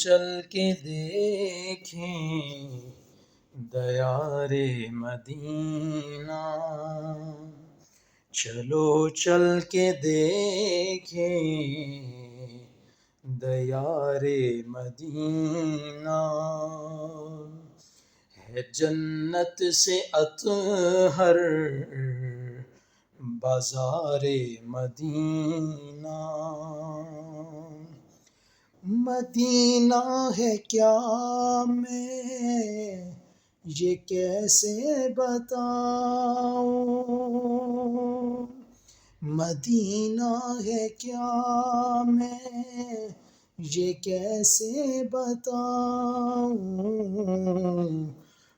چل کے دیکھیں دیار مدینہ، چلو چل کے دیکھیں دیار مدینہ، ہے جنت سے اطہر بازار مدینہ، مدینہ ہے کیا میں یہ کیسے بتاؤں، مدینہ ہے کیا میں یہ کیسے بتاؤں،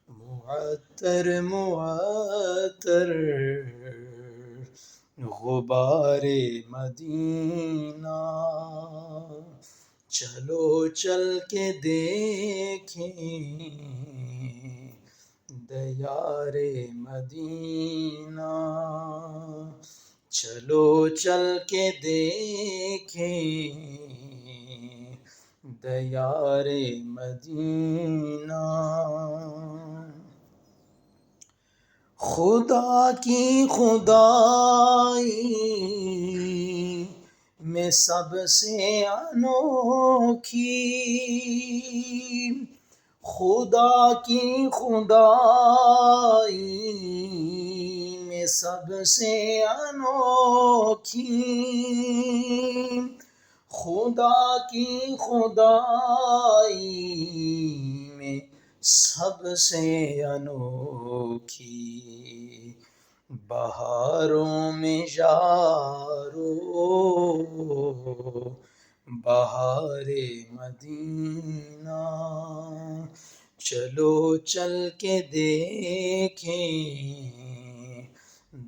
معطر معطر غبار مدینہ، چلو چل کے دیکھیں دیار مدینہ، چلو چل کے دیکھیں دیار مدینہ، خدا کی خدائی میں سب سے انوکھی، خدا کی خدائی میں سب سے انوکھی، خدا کی خدائی میں سب سے انوکھی، بہاروں میں یارو بہار مدینہ، چلو چل کے دیکھیں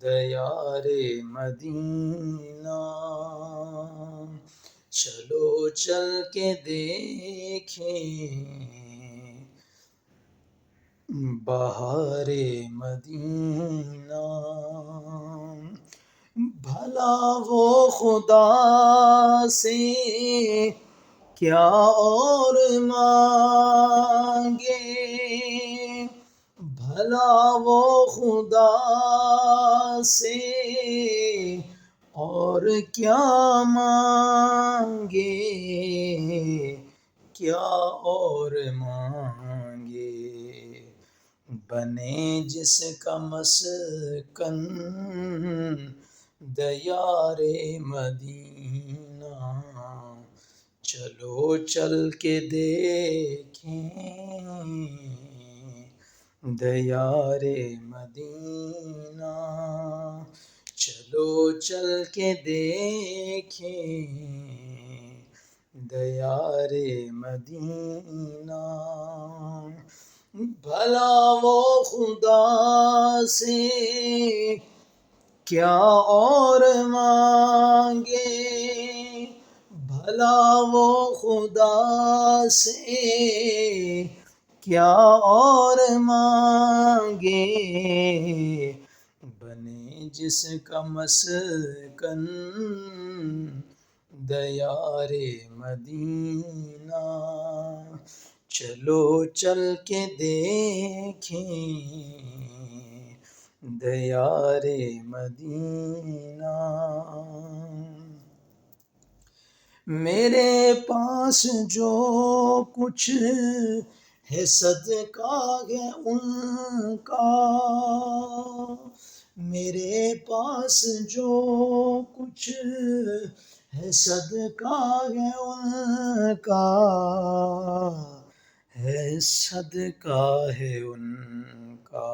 دیار مدینہ، چلو چل کے دیکھیں بہار مدینہ، بھلا وہ خدا سے کیا اور مانگے، بھلا وہ خدا سے اور کیا مانگے، کیا اور مانگے، بنے جس کا مسکن دیار مدینہ، چلو چل کے دیکھیں دیار مدینہ، چلو چل کے دیکھیں دیار مدینہ، بھلا وہ خدا سے کیا اور مانگے، بھلا وہ خدا سے کیا اور مانگے، بنے جس کا مسکن دیار مدینہ، چلو چل کے دیکھیں دیار مدینہ، میرے پاس جو کچھ ہے صدقہ ہے ان کا، میرے پاس جو کچھ ہے صدقہ ہے ان کا، ہے صدقہ ہے ان کا،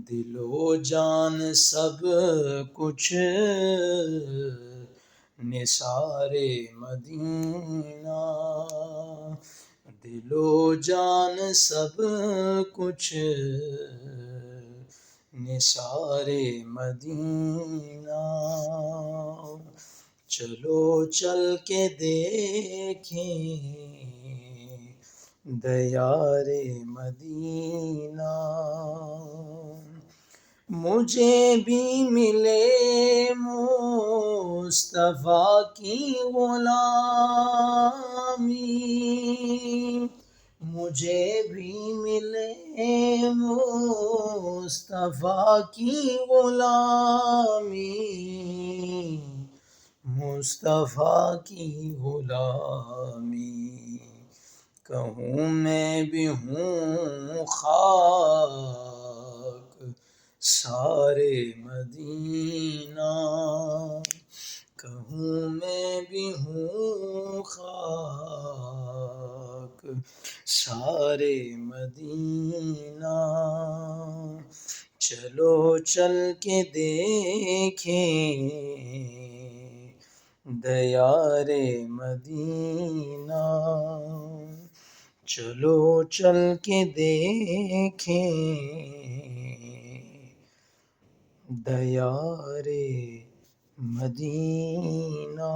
دل و جان سب کچھ نثار مدینہ، دل و جان سب کچھ نثار مدینہ، چلو چل کے دیکھیں دیار مدینہ، مجھے بھی ملے مصطفیٰ کی غلامی، مجھے بھی ملے مصطفیٰ کی غلامی، مصطفیٰ کی غلامی، کہوں میں بھی ہوں خاک سارے مدینہ، کہوں میں بھی ہوں خاک سارے مدینہ، چلو چل کے دیکھیں دیار مدینہ، چلو چل کے دیکھیں دیار مدینہ۔